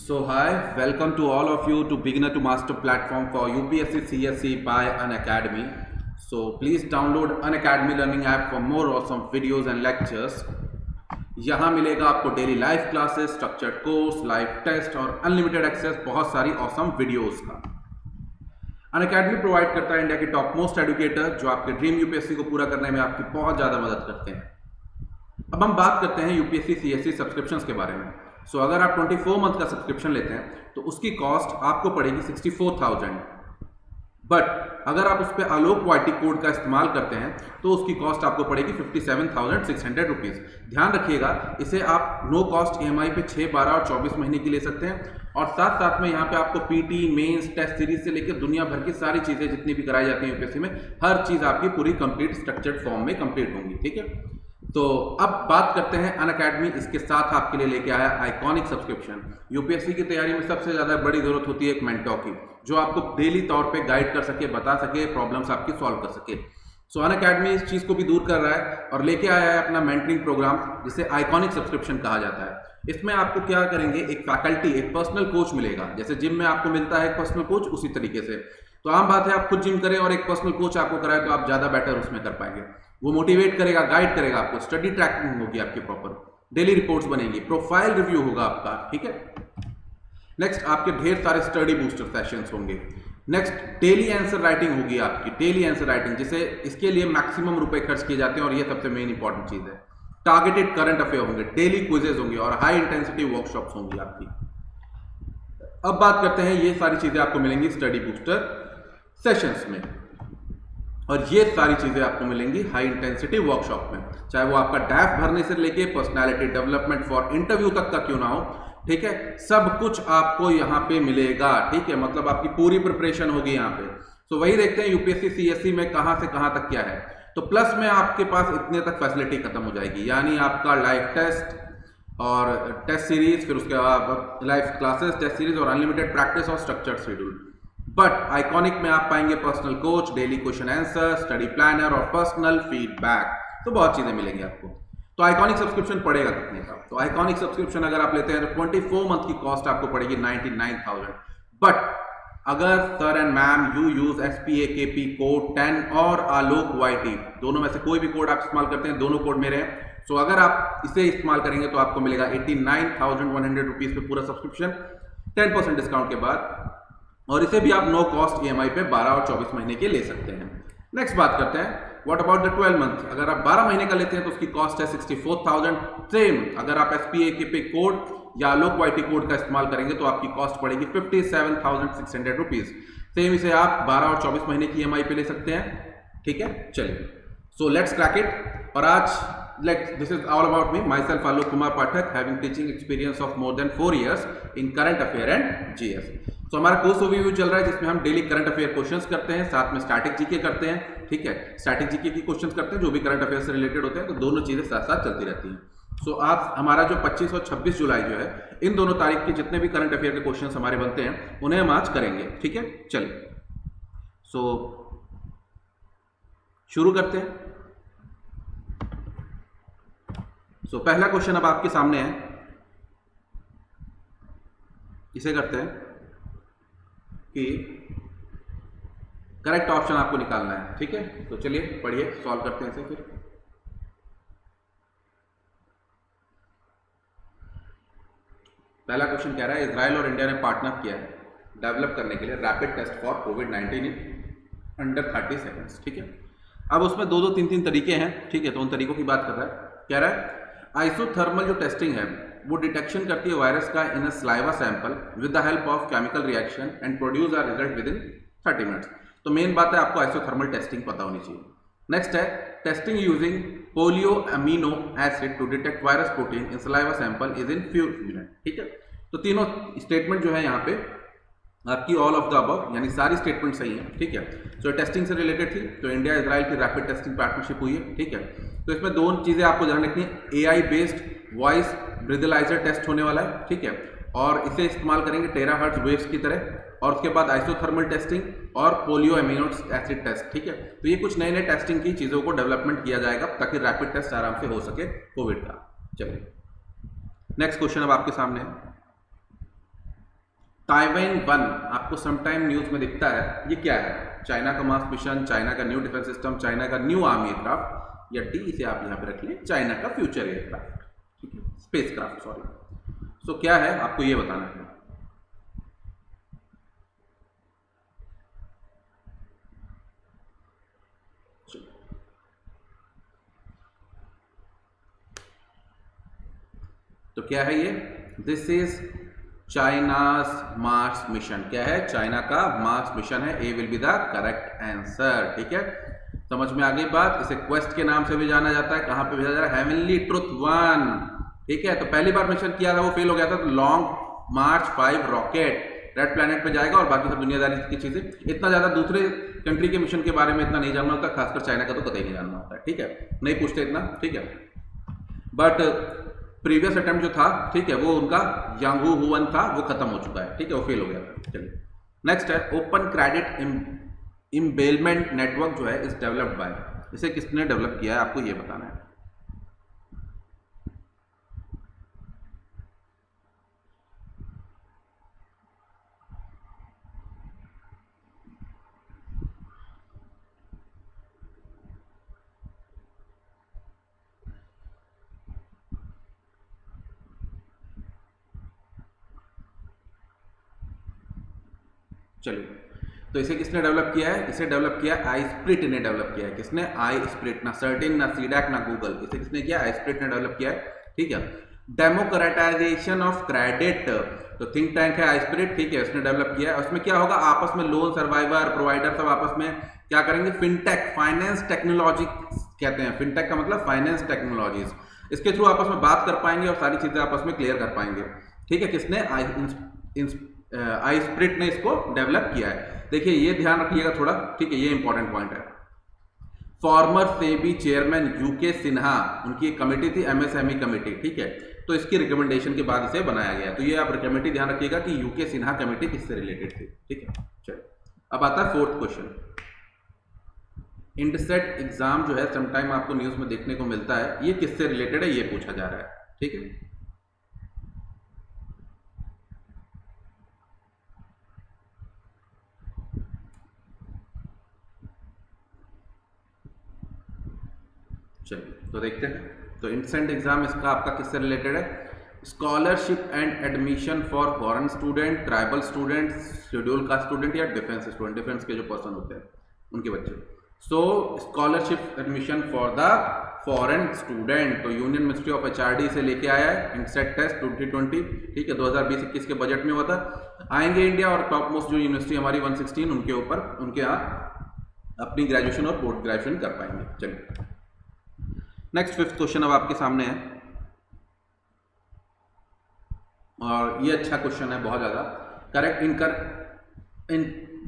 So hi, welcome to all of you to Beginner to Master platform for UPSC CSE by Unacademy. So please download Unacademy learning app for more awesome videos and lectures. यहाँ मिलेगा आपको daily live classes, structured course, live test और unlimited access बहुत सारी awesome videos का। Unacademy provide करता है India के टॉप मोस्ट एजुकेटर जो आपके ड्रीम यूपीएससी को पूरा करने में आपकी बहुत ज़्यादा मदद करते हैं। अब हम बात करते हैं यूपीएससी सीएसई सब्सक्रिप्शंस के बारे में। सो अगर आप 24 मंथ का सब्सक्रिप्शन लेते हैं तो उसकी कॉस्ट आपको पड़ेगी 64,000। बट अगर आप उस पर आलोक वाईटी कोड का इस्तेमाल करते हैं तो उसकी कॉस्ट आपको पड़ेगी 57,600 रुपीज़। ध्यान रखिएगा, इसे आप नो कॉस्ट ईएमआई पे 6, 12 और 24 महीने की ले सकते हैं। और साथ साथ में यहाँ पे आपको पीटी, मेंस, टेस्ट सीरीज से लेकर दुनिया भर की सारी चीज़ें जितनी भी कराई जाती हैं यूपीएससी में, हर चीज़ आपकी पूरी कंप्लीट स्ट्रक्चर्ड फॉर्म में कंप्लीट होंगी। ठीक है, तो अब बात करते हैं अनअकैडमी इसके साथ आपके लिए लेके आया आइकॉनिक सब्सक्रिप्शन। यूपीएससी की तैयारी में सबसे ज़्यादा बड़ी ज़रूरत होती है एक मेंटोर की, जो आपको डेली तौर पे गाइड कर सके, बता सके, प्रॉब्लम्स आपकी सॉल्व कर सके। सो अनअकैडमी इस चीज़ को भी दूर कर रहा है और लेके आया है अपना मेंटरिंग प्रोग्राम जिसे आइकॉनिक सब्सक्रिप्शन कहा जाता है। इसमें आपको क्या करेंगे, एक फैकल्टी, एक पर्सनल कोच मिलेगा। जैसे जिम में आपको मिलता है एक पर्सनल कोच, उसी तरीके से। तो आम बात है आप खुद जिम करें और एक पर्सनल कोच आपको कराए तो आप ज़्यादा बेटर उसमें कर पाएंगे। वो मोटिवेट करेगा, गाइड करेगा आपको, स्टडी ट्रैकिंग होगी आपकी प्रॉपर, डेली रिपोर्ट्स बनेंगी, प्रोफाइल रिव्यू होगा आपका। ठीक है, नेक्स्ट आपके ढेर सारे स्टडी बूस्टर सेशंस होंगे। नेक्स्ट डेली आंसर राइटिंग होगी आपकी, डेली आंसर राइटिंग, जिसे इसके लिए मैक्सिमम रुपए खर्च किए जाते हैं और ये सबसे मेन इंपॉर्टेंट चीज है। टारगेटेड करंट अफेयर होंगे, डेली क्विजेज होंगे और हाई इंटेंसिटी वर्कशॉप्स होंगी आपकी। अब बात करते हैं, ये सारी चीजें आपको मिलेंगी स्टडी बूस्टर सेशंस में और ये सारी चीजें आपको मिलेंगी हाई इंटेंसिटी वर्कशॉप में, चाहे वो आपका डैफ भरने से लेके पर्सनालिटी डेवलपमेंट फॉर इंटरव्यू तक का क्यों ना हो। ठीक है, सब कुछ आपको यहाँ पे मिलेगा। ठीक है, मतलब आपकी पूरी प्रिपरेशन होगी यहाँ पे। तो वही देखते हैं यूपीएससी सीएसई में कहाँ से कहाँ तक क्या है। तो प्लस में आपके पास इतने तक फैसिलिटी खत्म हो जाएगी, यानी आपका लाइव टेस्ट और टेस्ट सीरीज, फिर उसके बाद लाइव क्लासेस, टेस्ट सीरीज और अनलिमिटेड प्रैक्टिस और स्ट्रक्चर्ड शेड्यूल। बट आइकॉनिक में आप पाएंगे personal coach, daily question answer, study planner और पर्सनल फीडबैक। तो बहुत चीजें मिलेंगी आपको। तो आइकॉनिक सब्सक्रिप्शन पड़ेगा कितने का? तो आइकॉनिक सब्सक्रिप्शन अगर आप लेते हैं तो 24 मंथ की कॉस्ट आपको पड़ेगी 99,000। बट अगर sir and ma'am you use SPAKP code 10 और आलोक YT, दोनों में से कोई भी कोड आप इस्तेमाल करते हैं, दोनों कोड मेरे हैं। सो अगर आप इसे इस्तेमाल करेंगे तो आपको मिलेगा 89,100 रुपीज पे पूरा सब्सक्रिप्शन 10% डिस्काउंट के बाद, और इसे भी आप नो कॉस्ट ईएमआई पे 12 और 24 महीने के ले सकते हैं। नेक्स्ट बात करते हैं, व्हाट अबाउट द 12 मंथ। अगर आप 12 महीने का लेते हैं तो उसकी कॉस्ट है 64,000। सेम अगर आप SPAKP कोड या आलोक YT कोड का इस्तेमाल करेंगे तो आपकी कॉस्ट पड़ेगी 57,600 रुपीज। सेम इसे आप 12 और 24 महीने की ईएमआई पे ले सकते हैं। ठीक है, चलिए, सो लेट्स क्रैक इट। और आज this is all about me, myself Alok Kumar Pathak, having teaching experience of more than 4 years in current affair and GS। तो हमारा कोर्स ओवरव्यू चल रहा है जिसमें हम डेली करंट अफेयर क्वेश्चंस करते हैं, साथ में स्टैटिक जीके करते हैं। ठीक है, स्टैटिक जीके की क्वेश्चंस करते हैं जो भी करंट अफेयर से रिलेटेड होते हैं, तो दोनों चीजें साथ साथ चलती रहती हैं। सो आज हमारा जो 25 और 26 जुलाई जो है, इन दोनों तारीख के जितने भी करंट अफेयर के क्वेश्चंस हमारे बनते हैं उन्हें हम आज करेंगे। ठीक है, चलिए, सो शुरू करते हैं। सो पहला क्वेश्चन अब आपके सामने है, इसे करते हैं कि करेक्ट ऑप्शन आपको निकालना है। ठीक है, तो चलिए पढ़िए, सॉल्व करते हैं इसे। फिर पहला क्वेश्चन कह रहा है, इजराइल और इंडिया ने पार्टनर किया है डेवलप करने के लिए रैपिड टेस्ट फॉर कोविड-19 इन अंडर 30 सेकेंड्स। ठीक है, अब उसमें 2-3 तरीके हैं। ठीक है, तो उन तरीकों की बात कर रहा है। कह रहा है आइसोथर्मल जो टेस्टिंग है वो डिटेक्शन करती है वायरस का in a saliva sample with the help of chemical reaction and produce our result within 30 minutes. तो मेन बात है आपको आइसोथर्मल टेस्टिंग पता होनी चाहिए। नेक्स्ट है testing using polio amino acid to detect virus protein in saliva sample is in few minute. ठीक है, तो तीनों स्टेटमेंट जो है यहाँ पे आपकी ऑल ऑफ द अबव, यानी सारी स्टेटमेंट सही है। ठीक है, तो टेस्टिंग से रिलेटेड थी, तो इंडिया इजराइल की रैपिड टेस्टिंग पार्टनरशिप हुई है। ठीक है, तो इसमें दो चीजें आपको ध्यान रखनी है, AI बेस्ड वॉइस ब्रीथलाइजर टेस्ट होने वाला है। ठीक है, और इसे इस्तेमाल करेंगे टेराहर्ट्ज वेव्स की तरह, और उसके बाद आइसोथर्मल टेस्टिंग और पोलियो अमीनो एसिड टेस्ट। ठीक है, तो ये कुछ नए नए टेस्टिंग की चीजों को डेवलपमेंट किया जाएगा ताकि रैपिड टेस्ट आराम से हो सके कोविड का। चलिए, नेक्स्ट क्वेश्चन अब आपके सामने है। ताइवान 1 आपको समटाइम न्यूज में दिखता है, ये क्या है? चाइना का मार्स मिशन, चाइना का न्यू डिफेंस सिस्टम, चाइना का न्यू आर्मी एयरक्राफ्ट, या डी इसे आप यहाँ पे रख लें चाइना का फ्यूचर एयरक्राफ्ट, ठीक है, स्पेस क्राफ्ट सॉरी। सो क्या है आपको ये बताना है। तो क्या है ये? This is China's Mars mission. क्या है? चाइना का मार्स मिशन है। A will be the correct answer, ठीक है। समझ में आ गई बात? इसे क्वेस्ट के नाम से भी जाना जाता है। कहां पे भेजा जा रहा है? हेवनली ट्रुथ 1, ठीक है। तो पहली बार मिशन किया था वो फेल हो गया था, तो लॉन्ग मार्च 5 रॉकेट रेड प्लैनेट पे जाएगा और बाकी सब दुनियादारी की चीजें। इतना ज्यादा दूसरे कंट्री के मिशन के बारे में इतना नहीं जानना होता, खासकर चाइना का तो कतई नहीं जानना होता है, ठीक है, नहीं पूछते इतना, ठीक है। बट प्रीवियस अटेम्प्ट जो था, ठीक है, वो उनका यांगू हुवन था, वो खत्म हो चुका है, ठीक है, वो फेल हो गया था। चलिए नेक्स्ट है ओपन क्रेडिट इम्बेलमेंट नेटवर्क जो है इज डेवलप्ड बाय, इसे किसने डेवलप किया है आपको ये बताना है। चलिए, तो इसे किसने डेवलप किया है? इसे डेवलप किया आईस्प्रिट ने डेवलप किया है। किसने? आईस्प्रिट, ना सर्टिन, ना सीडैक, ना गूगल, इसे किसने किया? आईस्प्रिट ने डेवलप किया है, ठीक है। डेमोक्रेटाइजेशन ऑफ क्रेडिट, तो थिंक टैंक है आईस्प्रिट, ठीक है, उसने डेवलप किया है। उसमें क्या होगा? आपस में लोन सर्वाइवर प्रोवाइडर सब आपस में क्या करेंगे? फिनटेक, फाइनेंस टेक्नोलॉजी कहते हैं, फिनटेक का मतलब फाइनेंस टेक्नोलॉजीज, इसके थ्रू आपस में बात कर पाएंगे और सारी चीजें आपस में क्लियर कर पाएंगे, ठीक है। किसने? आईस्प्रिट ने इसको डेवलप किया है। देखिए ये ध्यान रखिएगा थोड़ा, ठीक है, ये इंपॉर्टेंट पॉइंट है। Farmer SEBI chairman UK Sinha, उनकी एक कमेटी थी एमएसएमई कमेटी, ठीक है, तो इसकी रिकमेंडेशन के बाद इसे बनाया गया। तो ये आप कमेटी ध्यान रखिएगा कि यूके सिन्हा कमेटी किससे रिलेटेड थी, ठीक है। चलिए अब आता है फोर्थ क्वेश्चन। इंटरसेट एग्जाम जो है समटाइम आपको न्यूज में देखने को मिलता है, ये किससे रिलेटेड है ये पूछा जा रहा है, ठीक है। चलिए तो देखते हैं। तो इंसेंट एग्जाम इसका आपका किससे रिलेटेड है? Scholarship and admission for foreign student, tribal student, schedule caste student या डिफेंस स्टूडेंट, डिफेंस के जो पर्सन होते हैं उनके बच्चे। So scholarship admission for the foreign student, तो यूनियन मिनिस्ट्री ऑफ एचआरडी से लेके आया है इंसेट टेस्ट 2020, ठीक है, 2020-21 के बजट में हुआ था। आएंगे इंडिया और टॉप मोस्ट जो यूनिवर्सिटी हमारी 116 उनके ऊपर, उनके यहाँ अपनी ग्रेजुएशन और पोस्ट ग्रेजुएशन कर पाएंगे। चलिए नेक्स्ट फिफ्थ क्वेश्चन अब आपके सामने है, और ये अच्छा क्वेश्चन है बहुत ज्यादा। करेक्ट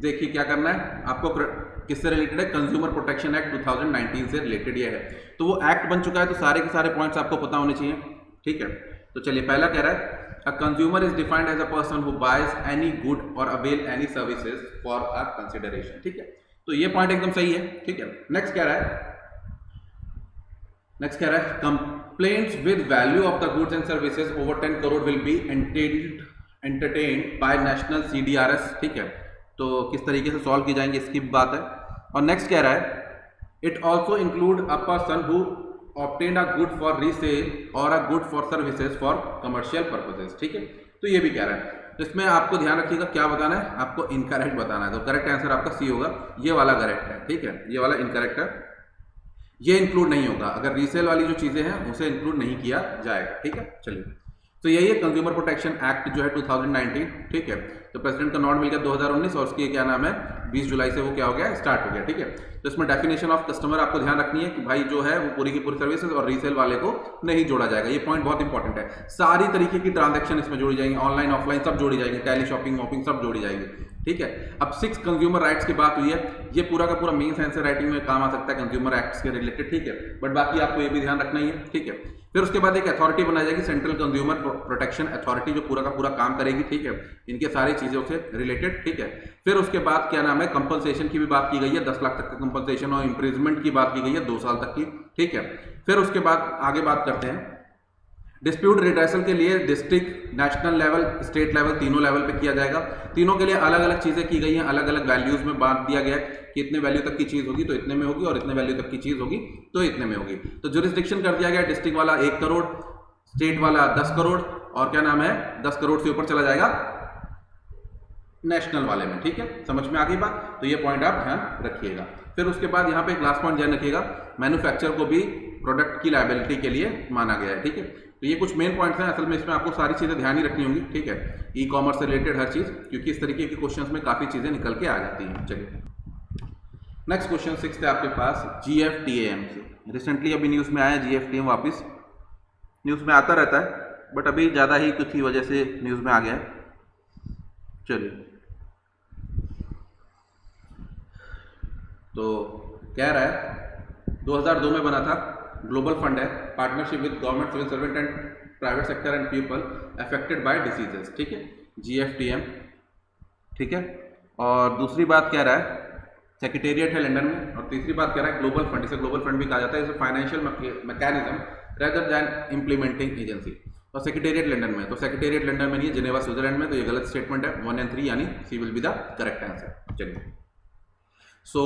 देखिए क्या करना है आपको, किससे रिलेटेड है? कंज्यूमर प्रोटेक्शन एक्ट 2019 से रिलेटेड ये है। तो वो एक्ट बन चुका है, तो सारे के सारे पॉइंट्स आपको पता होने चाहिए, ठीक है। तो चलिए पहला कह रहा है a consumer is defined as a person who buys any good or avail any services for a consideration, ठीक है। तो ये पॉइंट एकदम सही है, ठीक है। नेक्स्ट कह रहा है complaints with value of the goods and services over 10 crore will be entertained by national CDRS, ठीक है। तो किस तरीके से सॉल्व की जाएंगे इसकी बात है। और नेक्स्ट कह रहा है it also include a person who obtained a good for resale or a good for services for commercial purposes, ठीक है। तो ये भी कह रहा है। तो इसमें आपको ध्यान रखिएगा क्या बताना है, आपको इनकरेक्ट बताना है। तो करेक्ट आंसर आपका सी होगा, ये वाला करेक्ट है, ठीक है, ये वाला इनकरेक्ट है, ये इंक्लूड नहीं होगा। अगर रीसेल वाली जो चीजें हैं उसे इंक्लूड नहीं किया जाएगा, ठीक है। चलिए तो यही है कंज्यूमर प्रोटेक्शन एक्ट जो है 2019, ठीक है। तो प्रेसिडेंट का नॉट मिल गया 2019 और उसकी क्या नाम है 20 जुलाई से वो क्या हो गया स्टार्ट हो गया, ठीक है। तो इसमें डेफिनेशन ऑफ कस्टमर आपको ध्यान रखनी है कि भाई जो है वो पूरी की पूरी सर्विसेज और रीसेल वाले को नहीं जोड़ा जाएगा। ये पॉइंट बहुत इंपॉर्टेंट है। सारी तरीके की ट्रांजेक्शन इसमें जोड़ी जाएंगी, ऑनलाइन ऑफलाइन सब जोड़ी जाएंगी, टैली शॉपिंग वॉपिंग सब जोड़ी जाएंगी, ठीक है। अब 6 कंज्यूमर राइट्स की बात हुई है, ये पूरा का पूरा मेन साइंस राइटिंग में काम आ सकता है कंज्यूमर एक्ट्स के रिलेटेड, ठीक है। बट बाकी आपको ये भी ध्यान रखना ही है, ठीक है। फिर उसके बाद एक अथॉरिटी बनाई जाएगी सेंट्रल कंज्यूमर प्रोटेक्शन अथॉरिटी, जो पूरा का पूरा काम करेगी, ठीक है, इनके सारी चीजों से रिलेटेड, ठीक है। फिर उसके बाद क्या नाम है कंपनसेशन की भी बात की गई है, 10 लाख तक का कंपनसेशन और इम्प्रिजमेंट की बात की गई है 2 साल तक की, ठीक है। फिर उसके बाद आगे बात करते हैं डिस्प्यूट रिड्रेसल के लिए district, national level, state level, तीनों लेवल पे किया जाएगा। तीनों के लिए अलग अलग चीज़ें की गई हैं, अलग अलग वैल्यूज़ में बांट दिया गया है कि इतने वैल्यू तक की चीज़ होगी तो इतने में होगी और इतने वैल्यू तक की चीज़ होगी तो इतने में होगी। तो जुरिस्डिक्शन कर दिया गया, डिस्ट्रिक्ट वाला 1 करोड़, स्टेट वाला 10 करोड़ और क्या नाम है 10 करोड़ से ऊपर चला जाएगा नेशनल वाले में। ठीक है, समझ में आ गई बात? तो ये पॉइंट आप ध्यान रखिएगा। फिर उसके बाद यहाँ पे एक लास्ट पॉइंट ध्यान रखिएगा, मैन्युफैक्चर को भी प्रोडक्ट की लायबिलिटी के लिए माना गया है। ठीक है, तो ये कुछ मेन पॉइंट्स हैं, असल में इसमें आपको सारी चीज़ें ध्यान ही रखनी होंगी। ठीक है, ई कॉमर्स से रिलेटेड हर चीज़, क्योंकि इस तरीके के क्वेश्चंस में काफ़ी चीज़ें निकल के आ जाती हैं। चलिए नेक्स्ट क्वेश्चन 6 है आपके पास, GFTAM से। रिसेंटली अभी न्यूज़ में आया GFTAM, वापस न्यूज़ में आता रहता है बट अभी ज़्यादा ही कुछ ही वजह से न्यूज़ में आ गया है। चलिए, तो कह रहा है 2002 में बना था, ग्लोबल फंड है, partnership with government, civil servant and private sector and people affected by diseases. ठीक है, GFTM। ठीक है, और दूसरी बात कह रहा है सेक्रेटेरिएट है लंदन में, और तीसरी बात कह रहा है ग्लोबल फंड, इसे ग्लोबल फंड भी कहा जाता है, इसे financial mechanism rather than implementing agency. और सेक्रेटेरिएट लंदन में, तो सेक्रेटेरिएट लंदन में नहीं है, जिनेवा स्विट्जरलैंड में, तो ये गलत स्टेटमेंट है। 1 और 3 यानी C will be the correct answer. चलिए, सो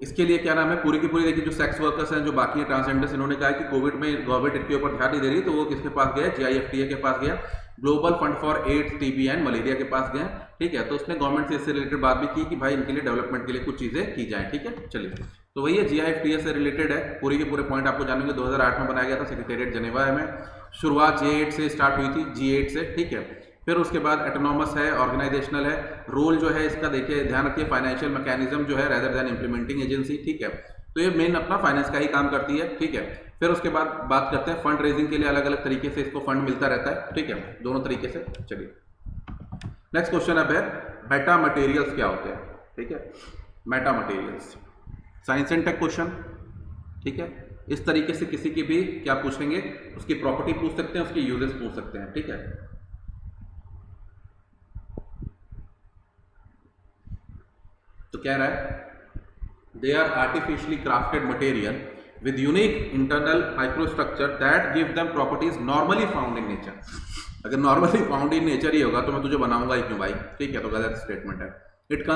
इसके लिए क्या नाम है, पूरी की पूरी देखिए, जो सेक्स वर्कर्स हैं, जो बाकी है ट्रांसजेंडर्स, इन्होंने कहा है कि कोविड में गवर्नमेंट इनके ऊपर ध्यान नहीं दे रही, तो वो किसके पास गया, GIFTA के पास गया, global fund for AIDS, TB and malaria के पास गया। ठीक है, तो उसने गवर्नमेंट से इससे रिलेटेड बात भी की कि भाई इनके लिए डेवलपमेंट के लिए कुछ चीज़ें की जाएँ। ठीक है, चलिए, तो वही है GIFTA से रिलेटेड है, पूरी के पूरे पॉइंट आपको जानेंगे। 2008 में बनाया गया था, सेक्रेटेरिएट जेनेवा में, शुरुआत J8 से स्टार्ट हुई थी, G8 से। ठीक है, फिर उसके बाद एटोनॉमस है, ऑर्गेनाइजेशनल है, रोल जो है इसका देखिए ध्यान रखिए, फाइनेंशियल मैकेनिज्म जो है रेदर देन इम्प्लीमेंटिंग एजेंसी। ठीक है, तो ये मेन अपना फाइनेंस का ही काम करती है। ठीक है, फिर उसके बाद बात करते हैं फंड रेजिंग के लिए, अलग अलग तरीके से इसको फंड मिलता रहता है। ठीक है, दोनों तरीके से। चलिए नेक्स्ट क्वेश्चन अब है मेटा मटेरियल्स क्या होते हैं। ठीक है, meta materials science and tech question. ठीक है, इस तरीके से किसी की भी क्या पूछेंगे, उसकी प्रॉपर्टी पूछ सकते हैं, उसके यूजेस पूछ सकते हैं। ठीक है, तो कह रहा है they are artificially crafted material with unique internal microstructure that give them properties normally found in nature। अगर normally found in nature ही होगा तो मैं तुझे बनाऊंगा ही क्यों भाई। ठीक है, तो गलत स्टेटमेंट है। It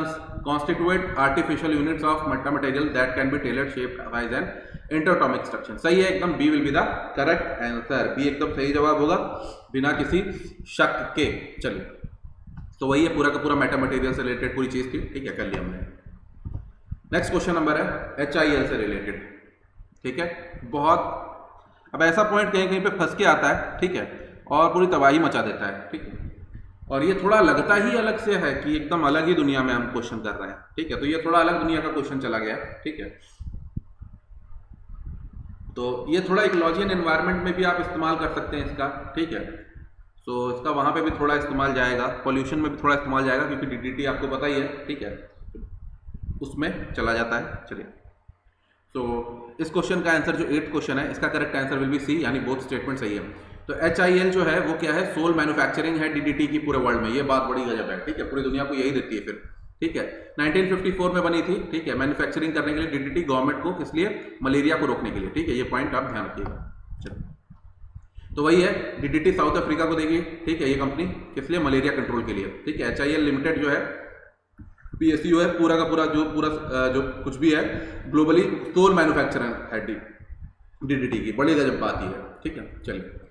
constitute artificial units of metamaterial that can be tailored, shaped, size and interatomic structure। सही है एकदम, B will be the correct answer। B एकदम सही जवाब होगा बिना किसी शक के। चलिए, तो वही है पूरा का पूरा मेटा मटेरियल से रिलेटेड पूरी चीज थी। ठीक है, कर लिया हमने। नेक्स्ट क्वेश्चन नंबर है HIL से रिलेटेड। ठीक है, बहुत अब ऐसा पॉइंट कहीं कहीं पे फंस के आता है। ठीक है, और पूरी तबाही मचा देता है। ठीक है, और ये थोड़ा लगता ही अलग से है कि एकदम अलग ही दुनिया में हम क्वेश्चन कर रहे हैं। ठीक है, तो ये थोड़ा अलग दुनिया का क्वेश्चन चला गया। ठीक है, तो ये थोड़ा इकोलॉजियन एनवायरनमेंट में भी आप इस्तेमाल कर सकते हैं इसका। ठीक है, तो इसका वहाँ पे भी थोड़ा इस्तेमाल जाएगा, पॉल्यूशन में भी थोड़ा इस्तेमाल जाएगा, क्योंकि DDT आपको पता ही है। ठीक है, उसमें चला जाता है। चलिए, तो इस क्वेश्चन का आंसर जो 8th क्वेश्चन है, इसका correct answer will B C, यानी बोथ स्टेटमेंट सही है। तो HIL जो है वो क्या है, सोल मैन्युफैक्चरिंग है DDT की पूरे वर्ल्ड में। ये बात बड़ी गजब है। ठीक है, पूरी दुनिया को यही देती है फिर। ठीक है, 1954 में बनी थी। ठीक है, मैन्युफैक्चरिंग करने के लिए DDT गवर्नमेंट को, किस लिए, मलेरिया को रोकने के लिए। ठीक है, ये पॉइंट आप ध्यान रखिएगा। चलिए, तो वही है DDT साउथ अफ्रीका को देगी। ठीक है, ये कंपनी किस लिए, मलेरिया कंट्रोल के लिए। ठीक है, HIL लिमिटेड जो है PSU है, पूरा का पूरा जो कुछ भी है ग्लोबली सोल मैन्युफैक्चरर है DDT की। बड़ी गजब बात ही है। ठीक है, चलिए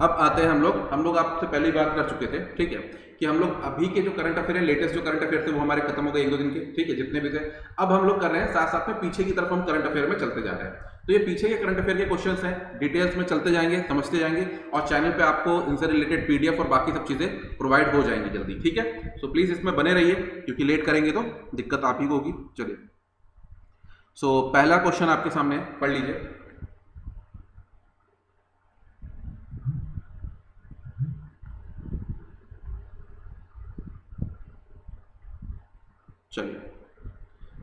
अब आते हैं हम लोग आपसे पहले ही बात कर चुके थे। ठीक है, कि हम लोग अभी के जो करंट अफेयर है, लेटेस्ट जो करंट अफेयर थे वो हमारे खत्म हो गए 1-2 दिन के। ठीक है, जितने भी थे अब हम लोग कर रहे हैं, साथ साथ में पीछे की तरफ हम करंट अफेयर में चलते जा रहे हैं। तो ये पीछे के करंट अफेयर के क्वेश्चंस हैं, डिटेल्स में चलते जाएंगे, समझते जाएंगे, और चैनल पे आपको इनसे रिलेटेड PDF और बाकी सब चीज़ें प्रोवाइड हो जाएंगी जल्दी। ठीक है, सो प्लीज़ इसमें बने रहिए, क्योंकि लेट करेंगे तो दिक्कत आप ही को होगी। चलिए, सो पहला क्वेश्चन आपके सामने पढ़ लीजिए। चलिए,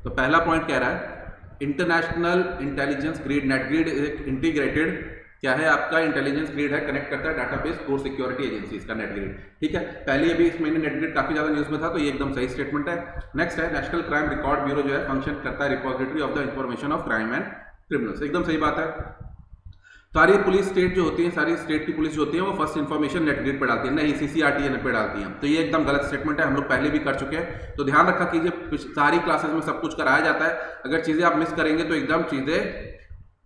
तो पहला पॉइंट कह रहा है international intelligence grid, net grid एक इंटीग्रेटेड क्या है आपका इंटेलिजेंस ग्रिड है, कनेक्ट करता है डाटाबेस कोर सिक्योरिटी एजेंसीज का नेट ग्रिड। ठीक है, पहले अभी इस महीने नेट ग्रिड काफी ज्यादा न्यूज में था, तो ये एकदम सही स्टेटमेंट है। नेक्स्ट है नेशनल क्राइम रिकॉर्ड ब्यूरो जो है फंक्शन करता है repository of the information of crime and criminals. एकदम सही बात है। सारी पुलिस स्टेट जो होती है, सारी स्टेट की पुलिस जो होती है वो फर्स्ट इन्फॉर्मेशन नेट ग्रिड पे डालती है, नहीं CCRTN पे डालती है। तो ये एकदम गलत स्टेटमेंट है, हम लोग पहले भी कर चुके हैं। तो ध्यान रखा कीजिए, सारी क्लासेस में सब कुछ कराया जाता है, अगर चीज़ें आप मिस करेंगे तो एकदम चीज़ें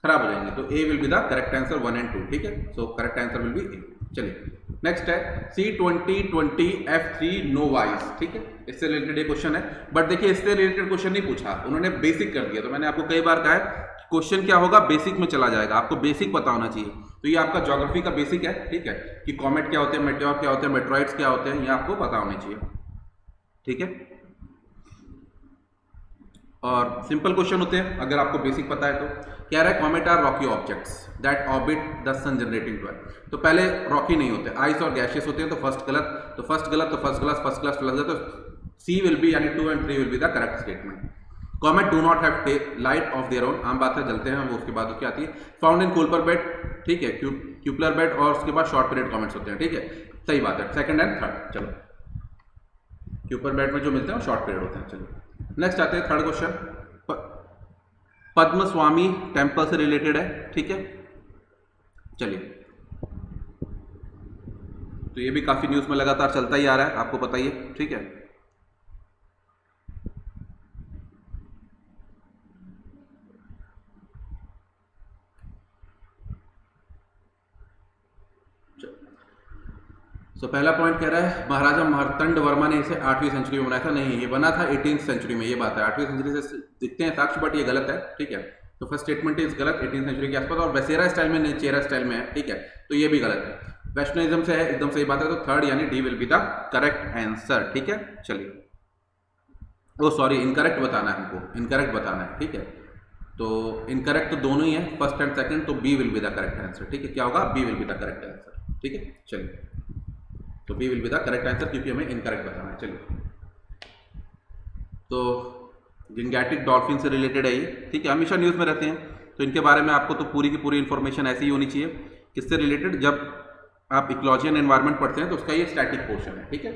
खराब हो जाएंगे। तो A will be the correct answer 1 and 2, ठीक है। So correct answer will be A. चलिए नेक्स्ट है C2020 F3 नो वाइज, ठीक है। इससे रिलेटेड ये क्वेश्चन है, बट देखिए इससे रिलेटेड क्वेश्चन नहीं पूछा, उन्होंने बेसिक कर दिया। तो मैंने आपको कई बार कहा है क्वेश्चन क्या होगा, बेसिक में चला जाएगा, आपको बेसिक पता होना चाहिए। तो ये आपका ज्योग्राफी का बेसिक है, ठीक है, कि कॉमेट क्या होते हैं, मेटेओर क्या होते हैं, मेट्रॉइड्स क्या होते हैं, ये आपको पता होने चाहिए, ठीक है। और सिंपल क्वेश्चन होते हैं अगर आपको बेसिक पता है तो। कह रहा है comet are rocky objects that orbit the sun generating twelve. तो पहले रॉकी नहीं होते, आइस और गैशियस होते हैं। तो फर्स्ट गलत, तो फर्स्ट गलत, तो फर्स्ट क्लास लग जाए। तो सी विल बी यानी 2 and 3 will be the correct statement. Comet do not have light of their own, आम बात है जलते हैं वो, उसके बाद क्या आती है फाउंड इन कुल्पर बेड, ठीक है, क्यूपलर बेड, और उसके बाद शॉर्ट पीरियड कॉमेट्स होते हैं, ठीक है, सही बात है, सेकंड एंड थर्ड। चलो क्यूपर बेड में जो मिलते हैं वो शॉर्ट पीरियड होते हैं। चलो नेक्स्ट आते हैं थर्ड क्वेश्चन, पद्म स्वामी टेम्पल से रिलेटेड है, ठीक है। चलिए तो ये भी काफी न्यूज में लगातार चलता ही आ रहा है, आपको पता ही है, ठीक है। तो पहला पॉइंट कह रहा है महाराजा मार्तंड वर्मा ने इसे 8वीं सेंचुरी में बनाया था, नहीं ये बना था 18th सेंचुरी में, ये बात है, 8वीं सेंचुरी से दिखते हैं साक्ष्य, बट ये गलत है, ठीक है। तो फर्स्ट स्टेटमेंट इज गलत, 18th सेंचुरी के आसपास, और वसेरा स्टाइल में नहीं चेरा स्टाइल में है, ठीक है, तो ये भी गलत है। वैष्णविज्म से है, एकदम सही बात है। तो थर्ड यानी D will be the correct answer, ठीक है। चलिए ओ सॉरी, इनकरेक्ट बताना है हमको, इनकरेक्ट बताना है, ठीक है। तो इनकरेक्ट तो दोनों ही है, फर्स्ट एंड सेकंड, तो B will be the correct answer, ठीक है। क्या होगा, B will be the correct answer, ठीक है। चलिए तो B will be the correct answer, क्योंकि हमें इनकरेक्ट बताना है। चलिए तो गिंगैटिक डॉल्फिन से रिलेटेड है ये, ठीक है, हमेशा न्यूज़ में रहते हैं, तो इनके बारे में आपको तो पूरी की पूरी इन्फॉर्मेशन ऐसी ही होनी चाहिए। किससे रिलेटेड, जब आप इकोलॉजी एंड एनवायरनमेंट पढ़ते हैं तो उसका ये स्टैटिक पोर्शन है, ठीक है।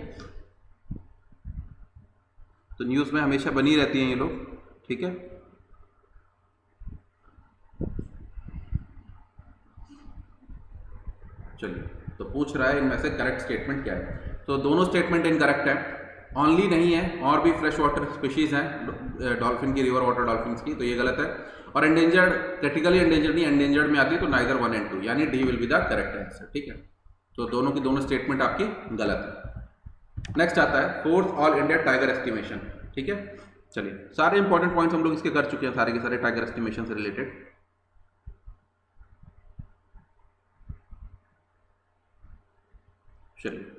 तो न्यूज़ में हमेशा बनी रहती हैं ये लोग, ठीक है। चलिए तो पूछ रहा है इनमें से करेक्ट स्टेटमेंट क्या है। तो दोनों स्टेटमेंट इनकरेक्ट है, ओनली नहीं है, और भी फ्रेश वाटर स्पीशीज हैं डॉल्फिन की, रिवर वाटर डॉल्फिन की, तो ये गलत है। और एंडेंजर्ड, क्रिटिकली एंडेंजर्ड नहीं, एंडेंजर्ड में आती है, तो नाइदर 1 and 2 यानी D will be the correct answer, ठीक है। तो दोनों की दोनों स्टेटमेंट आपकी गलत है। नेक्स्ट आता है fourth all India tiger estimation, ठीक है। चलिए सारे इंपॉर्टेंट पॉइंट्स हम लोग इसके कर चुके हैं, सारे के सारे टाइगर एस्टिमेशन से रिलेटेड। चलिए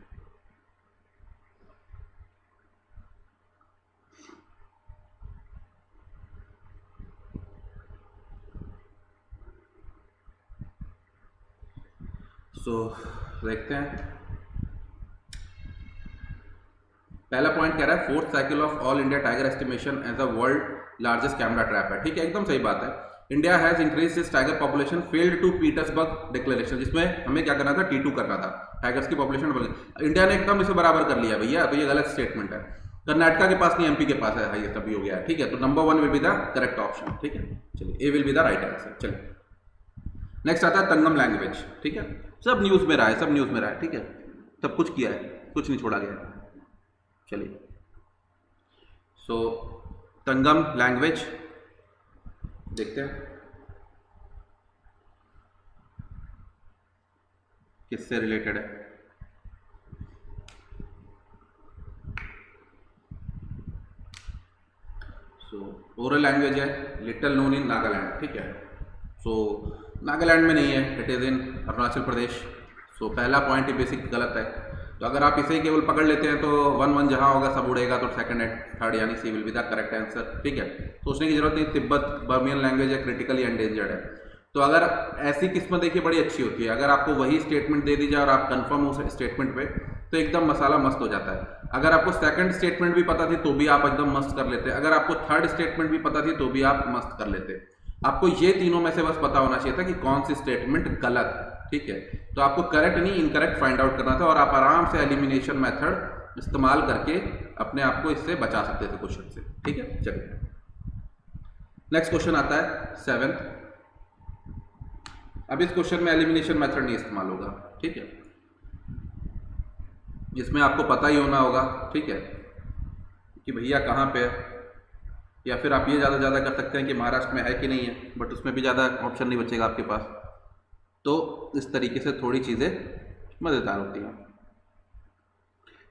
तो देखते हैं। पहला पॉइंट कह रहा है fourth cycle of all India tiger estimation as a world largest camera trap है, ठीक है, एकदम सही बात है। India has increase its tiger population failed to Petersburg declaration, जिसमें हमें क्या करना था, T2 करना था, टाइगर्स की पॉपुलेशन। इंडिया ने एकदम इसे बराबर कर लिया भैया, तो ये गलत स्टेटमेंट है। कर्नाटका के पास नहीं, MP के पास है, हाईएस्ट अभी हो गया है, ठीक है। तो number 1 will be the correct option, ठीक है। चलिए A will be the right answer. चलिए नेक्स्ट आता है तंगम लैंग्वेज, ठीक है, सब न्यूज़ में रहा है, सब न्यूज़ में रहा है, ठीक है, सब कुछ किया है, कुछ नहीं छोड़ा गया। चलिए सो तंगम लैंग्वेज देखते हैं किससे रिलेटेड है। सो ओरल लैंग्वेज है, लिटिल नोन इन नागालैंड, ठीक है। सो नागालैंड में नहीं है, it is in Arunachal Pradesh. सो पहला पॉइंट ही बेसिक गलत है। तो अगर आप इसे ही केवल पकड़ लेते हैं तो 1-1 जहाँ होगा सब उड़ेगा, तो सेकंड एंड थर्ड यानी C will be the correct answer, ठीक है। सोचने की जरूरत नहीं, तिब्बत बर्मियन लैंग्वेज है, क्रिटिकली एंडेंजर्ड है। तो अगर ऐसी किस्मत देखिए बड़ी अच्छी होती है, अगर आपको वही स्टेटमेंट दे दी जाए और आप कंफर्म हो स्टेटमेंट पे, तो एकदम मसाला मस्त हो जाता है। अगर आपको सेकंड स्टेटमेंट भी पता थी तो भी आप एकदम मस्त कर लेते, अगर आपको थर्ड स्टेटमेंट भी पता थी तो भी आप मस्त कर लेते। आपको ये तीनों में से बस पता होना चाहिए था कि कौन सी स्टेटमेंट गलत, ठीक है। तो आपको करेक्ट नहीं इनकरेक्ट फाइंड आउट करना था, और आप आराम से एलिमिनेशन मेथड इस्तेमाल करके अपने आप को इससे बचा सकते थे क्वेश्चन से, ठीक है। चलिए नेक्स्ट क्वेश्चन आता है 7th। अब इस क्वेश्चन में एलिमिनेशन मेथड नहीं इस्तेमाल होगा, ठीक है, जिसमें आपको पता ही होना होगा, ठीक है, कि भैया कहाँ पे है, या फिर आप ये ज़्यादा कर सकते हैं कि महाराष्ट्र में है कि नहीं है, बट उसमें भी ज़्यादा ऑप्शन नहीं बचेगा आपके पास। तो इस तरीके से थोड़ी चीज़ें मज़ेदार होती हैं।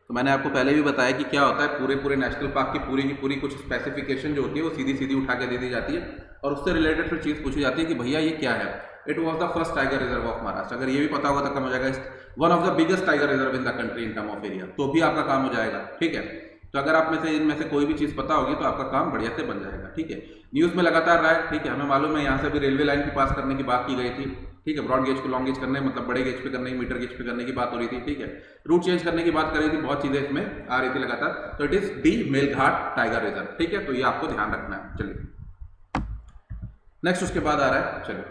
तो मैंने आपको पहले भी बताया कि क्या होता है, पूरे नेशनल पार्क की पूरी कुछ स्पेसिफिकेशन जो होती है वो सीधी उठा के दे दी जाती है और उससे रिलेटेड फिर चीज़ पूछी जाती है कि भैया ये क्या है। It was the first tiger reserve of Maharashtra. अगर ये भी पता होगा तो कम हो जाएगा, one of the biggest tiger reserve in the country in term of area, तो भी आपका काम हो जाएगा, ठीक है। तो अगर आप में से इनमें से कोई भी चीज़ पता होगी तो आपका काम बढ़िया से बन जाएगा, ठीक है। न्यूज़ में लगातार रहा है, ठीक है, हमें मालूम है यहाँ से भी रेलवे लाइन की पास करने की बात की गई थी, ठीक है, ब्रॉड गेज को लॉन्ग गेज करने, मतलब बड़े गेज पे करने की, मीटर गेज पे करने की बात हो रही थी, ठीक है, रूट चेंज करने की बात कर रही थी, बहुत चीज़ें इसमें आ रही थी लगातार। तो it is D Melghat tiger reserve, ठीक है, तो ये आपको ध्यान रखना है। चलिए नेक्स्ट उसके बाद आ रहा है, चलिए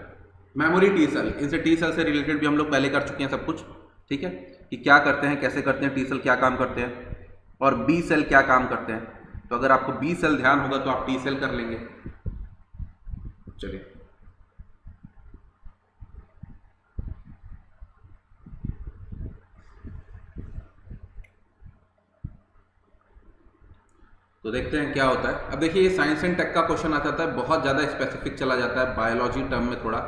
मेमोरी टी सेल। इनसे टी सेल से रिलेटेड भी हम लोग पहले कर चुके हैं सब कुछ, ठीक है, कि क्या करते हैं, कैसे करते हैं, टी सेल क्या काम करते हैं और बी सेल क्या काम करते हैं। तो अगर आपको बी सेल ध्यान होगा तो आप टी सेल कर लेंगे। चलिए तो देखते हैं क्या होता है। अब देखिए ये साइंस एंड टेक का क्वेश्चन आ जाता है, बहुत ज़्यादा स्पेसिफिक चला जाता है बायोलॉजी टर्म में थोड़ा,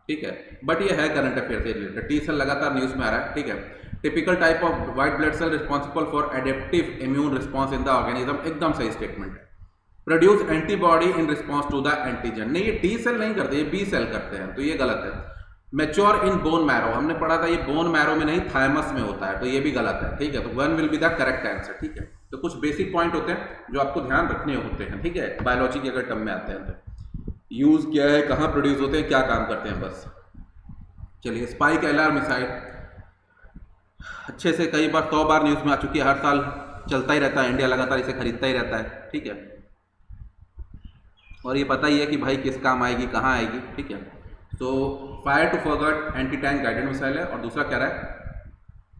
ठीक है, बट ये है करंट अफेयर से रिलेटेड। टी सेल लगातार न्यूज़ में आ रहा है, ठीक है। Typical type of white blood cell responsible for adaptive immune response in the organism, एकदम सही स्टेटमेंट है। Produce antibody in response to the antigen, नहीं ये टी सेल नहीं करते, ये बी सेल करते हैं, तो ये गलत है। मैच्योर इन बोन मैरो, हमने पढ़ा था ये बोन मैरो में नहीं थायमस में होता है, तो ये भी गलत है, ठीक है। तो one will be the correct answer, ठीक है। तो कुछ बेसिक पॉइंट होते हैं जो आपको ध्यान रखने होते हैं, ठीक है, बायोलॉजी के अगर टर्म में आते हैं तो यूज क्या है, कहाँ प्रोड्यूस होते हैं, क्या काम करते हैं, बस। चलिए स्पाइक एलआर मिसाइल अच्छे से कई बार 100 बार न्यूज में आ चुकी है, हर साल चलता ही रहता है, इंडिया लगातार इसे खरीदता ही रहता है, ठीक है, और ये पता ही है कि भाई किस काम आएगी, कहाँ आएगी, ठीक है। तो fire to forget anti tank guided missile है। और दूसरा कह रहा है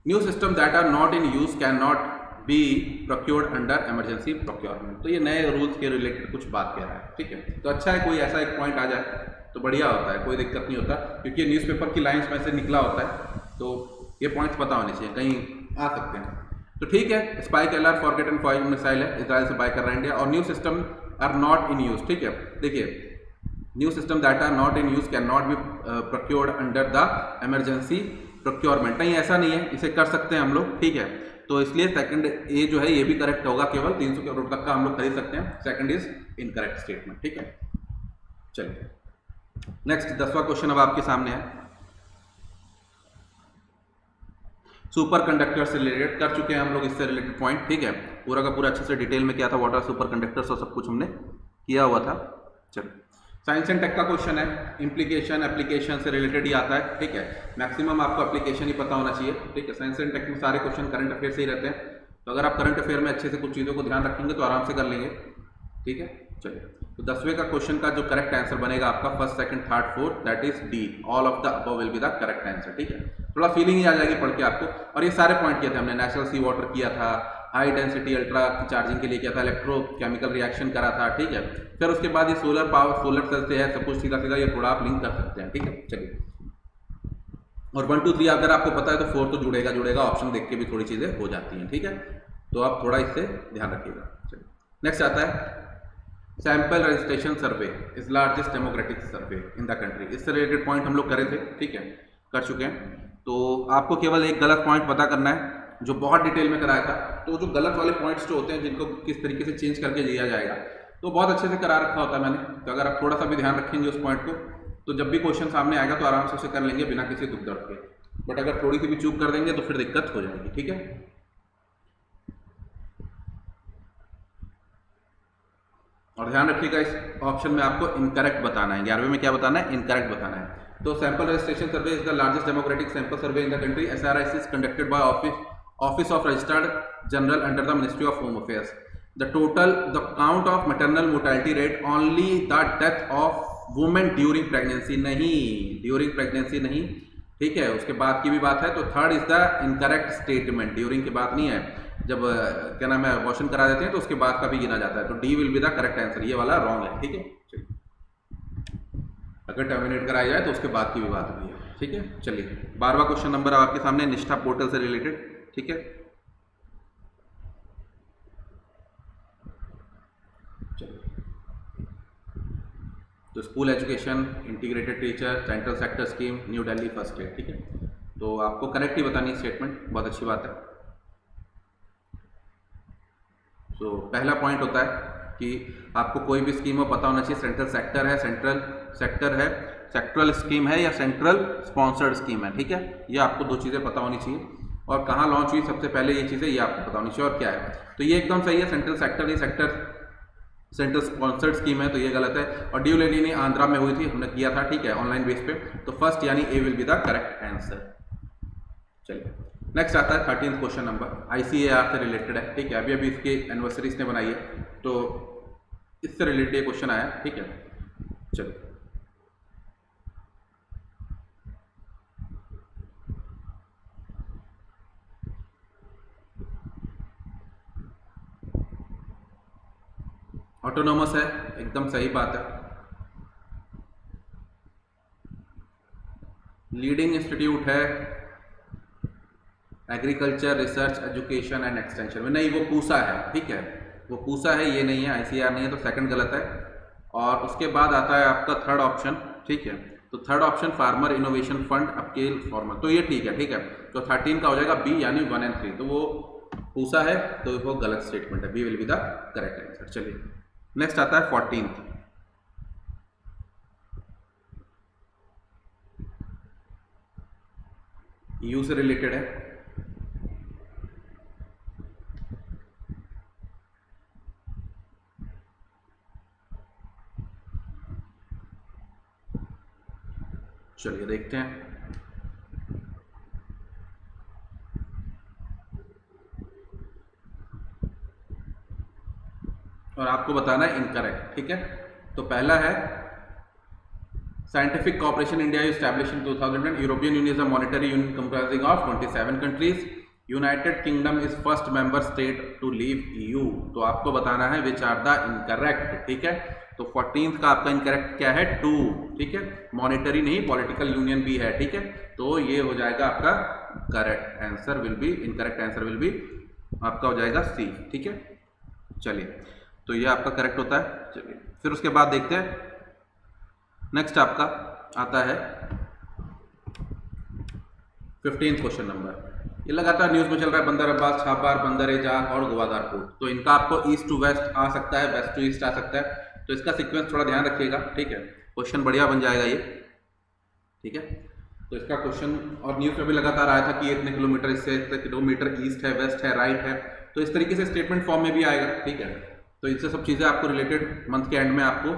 new system that are not in use can not be procured under emergency procurement, तो ये नए रूल्स के रिलेटेड कुछ बात कह रहा है, ठीक है। तो अच्छा है कोई ऐसा एक पॉइंट आ जाए तो बढ़िया होता है, कोई दिक्कत नहीं होता, क्योंकि ये न्यूज़पेपर की लाइन्स में से निकला होता है, तो ये पॉइंट्स पता होने चाहिए, कहीं आ सकते हैं। तो ठीक है, spike LR forget and foil missile है, इजराइल से बाय कर रहा है इंडिया। और new system are not in use, ठीक है, देखिए new system that are not in use can not be procured under the emergency procurement, नहीं ऐसा नहीं है, इसे कर सकते हैं हम लोग, ठीक है। तो इसलिए सेकंड ए जो है ये भी करेक्ट होगा, केवल 300 करोड़ तक का हम लोग खरीद सकते हैं, सेकंड इज इनकरेक्ट स्टेटमेंट, ठीक है। चलिए नेक्स्ट 10वां क्वेश्चन अब आपके सामने है, सुपर कंडक्टर से रिलेटेड कर चुके हैं हम लोग इससे रिलेटेड पॉइंट, ठीक है, पूरा का पूरा अच्छे से डिटेल में किया था, वाटर सुपर कंडक्टर्स और सब कुछ हमने किया हुआ था। चलिए साइंस एंड टेक का क्वेश्चन है, इम्प्लीकेशन एप्लीकेशन से रिलेटेड ही आता है, ठीक है, मैक्सिमम आपको एप्लीकेशन ही पता होना चाहिए, ठीक है। साइंस एंड टेक में सारे क्वेश्चन करंट अफेयर से ही रहते हैं, तो अगर आप करंट अफेयर में अच्छे से कुछ चीज़ों को ध्यान रखेंगे तो आराम से कर लेंगे, ठीक है। चलिए तो 10वें का क्वेश्चन का जो करेक्ट आंसर बनेगा आपका first second third fourth, that is D, all of the above will be the correct answer, ठीक है। थोड़ा फीलिंग ही आ जाएगी पढ़ के आपको। और ये सारे पॉइंट किए थे हमने, नेचुरल सी वाटर किया था, हाई डेंसिटी अल्ट्रा की चार्जिंग के लिए किया था, इलेक्ट्रोकेमिकल रिएक्शन करा था, ठीक है। फिर उसके बाद ये सोलर पावर, सोलर सेल से है सब कुछ, सीधा सीधा ये थोड़ा आप लिंक कर सकते हैं, ठीक है। चलिए और 1 2 3 अगर आपको पता है तो 4 तो जुड़ेगा, ऑप्शन देख के भी थोड़ी चीज़ें हो जाती हैं, ठीक है। तो आप थोड़ा इससे ध्यान रखिएगा। चलिए नेक्स्ट आता है sample registration survey is largest democratic survey in the country, इससे रिलेटेड पॉइंट हम लोग करे थे, ठीक है, कर चुके हैं। तो आपको केवल एक गलत पॉइंट पता करना है जो बहुत डिटेल में कराया था। तो जो गलत वाले पॉइंट्स जो होते हैं जिनको किस तरीके से चेंज करके दिया जाएगा, तो बहुत अच्छे से करा रखा होता है मैंने। तो अगर आप थोड़ा सा भी ध्यान रखेंगे उस पॉइंट को, तो जब भी क्वेश्चन सामने आएगा तो आराम से उसे कर लेंगे बिना किसी दुख दर्द के। बट अगर थोड़ी सी भी चूक कर देंगे तो फिर दिक्कत हो जाएगी, ठीक है। और ध्यान रखिएगा इस ऑप्शन में आपको इनकरेक्ट बताना है, 11वें में क्या बताना है, इनकरेक्ट बताना है। तो sample registration survey is the largest democratic sample survey in the country, SRS is conducted by office of registered general under the ministry of home affairs. The count of maternal mortality rate, only the death of women during pregnancy, नहीं during pregnancy नहीं, ठीक है, उसके बाद की भी बात है। तो third is the incorrect statement, during की बात नहीं है, जब क्या नाम है अबॉर्शन करा देते हैं तो उसके बाद का भी गिना जाता है। तो D will be the correct answer, ये वाला रॉन्ग है, ठीक है। अगर टर्मिनेट कराया जाए तो उसके बाद की भी बात हुई है। ठीक है। चलिए 12वां क्वेश्चन नंबर आपके सामने निष्ठा पोर्टल से रिलेटेड। ठीक है, तो school education, integrated teacher, central sector scheme, new Delhi first aid. ठीक है, तो आपको करेक्ट ही बतानी स्टेटमेंट, बहुत अच्छी बात है। तो पहला पॉइंट होता है कि आपको कोई भी स्कीम हो पता होना चाहिए सेंट्रल सेक्टर है, सेक्टरल स्कीम है या सेंट्रल स्पॉन्सर्ड स्कीम है। ठीक है, ये आपको दो चीज़ें पता होनी चाहिए, और कहाँ लॉन्च हुई सबसे पहले ये चीज़ें ये आपको पता होनी चाहिए, और क्या है। तो ये एकदम सही है, सेंट्रल सेक्टर नहीं, सेंट्रल स्पॉन्सर्ड स्कीम है, तो ये गलत है। और ड्यू लेडी आंध्रा में हुई थी, हमने किया था, ठीक है, ऑनलाइन बेस पे। तो फर्स्ट यानी A will be the correct answer. चलिए नेक्स्ट आता है 13th क्वेश्चन नंबर, ICAR से रिलेटेड है। ठीक है, अभी अभी इसकी एनिवर्सरी इसने बनाई है, तो इससे रिलेटेड क्वेश्चन आया। ठीक है, चलिए ऑटोनोमस है, एकदम सही बात है। लीडिंग इंस्टीट्यूट है agriculture research education and extension में, नहीं वो पूसा है। ठीक है, वो पूसा है, ये नहीं है, ICAR नहीं है, तो सेकंड गलत है। और उसके बाद आता है आपका थर्ड ऑप्शन। ठीक है, तो third option farmer innovation fund अपकेल फॉर्मर, तो ये ठीक है। ठीक है, तो 13 का हो जाएगा बी यानी 1 और 3, तो वो पूसा है, तो वो गलत स्टेटमेंट है, B will be the correct answer. चलिए नेक्स्ट आता है 14th, EU से रिलेटेड है। चलिए देखते हैं, और आपको बताना है इनकरेक्ट। ठीक है, तो पहला है scientific cooperation India establish in 2010, European Union is a monetary union comprising of 27 countries, United Kingdom is first member state to leave EU। तो आपको बताना है विच आर द इनकरेक्ट। ठीक है, तो 14th का आपका इनकरेक्ट क्या है, 2। ठीक है, मॉनेटरी नहीं, पॉलिटिकल यूनियन भी है। ठीक है, तो ये हो जाएगा आपका correct answer will B, incorrect answer will B आपका हो जाएगा C। ठीक है, चलिए तो ये आपका करेक्ट होता है। चलिए फिर उसके बाद देखते हैं, नेक्स्ट आपका आता है 15th क्वेश्चन नंबर। ये लगातार न्यूज में चल रहा है, बंदर अब्बास, छापार, बंदर जाक और ग्वादार पोर्ट। तो इनका आपको ईस्ट टू वेस्ट आ सकता है, वेस्ट टू ईस्ट आ सकता है, तो इसका सीक्वेंस थोड़ा ध्यान रखिएगा। ठीक है, क्वेश्चन बढ़िया बन जाएगा ये। ठीक है, तो इसका क्वेश्चन और न्यूज में भी लगातार आया था कि इतने किलोमीटर इससे इतने किलोमीटर ईस्ट है, वेस्ट है, राइट है, तो इस तरीके से स्टेटमेंट फॉर्म में भी आएगा। ठीक है, तो इनसे सब चीज़ें आपको रिलेटेड मंथ के एंड में आपको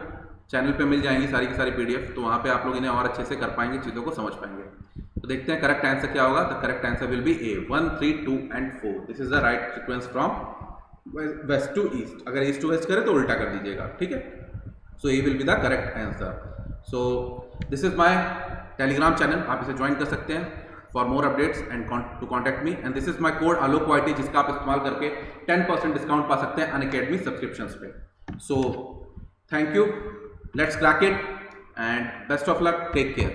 चैनल पे मिल जाएंगी सारी की सारी PDF, तो वहाँ पे आप लोग इन्हें और अच्छे से कर पाएंगे, चीज़ों को समझ पाएंगे। तो देखते हैं करेक्ट आंसर क्या होगा। The correct answer will be A, 1, 3, 2 and 4। This is the right sequence from west to east. अगर ईस्ट टू वेस्ट करें तो उल्टा कर दीजिएगा। ठीक है, so A will be the correct answer. So this is my Telegram channel, आप इसे ज्वाइन कर सकते हैं for more updates and to contact me, and this is my code Alok YT, जिसका आप इस्तेमाल करके 10% डिस्काउंट पा सकते हैं अनअकैडमी सब्सक्रिप्शंस पे। So thank you, let's crack it and best of luck, take care।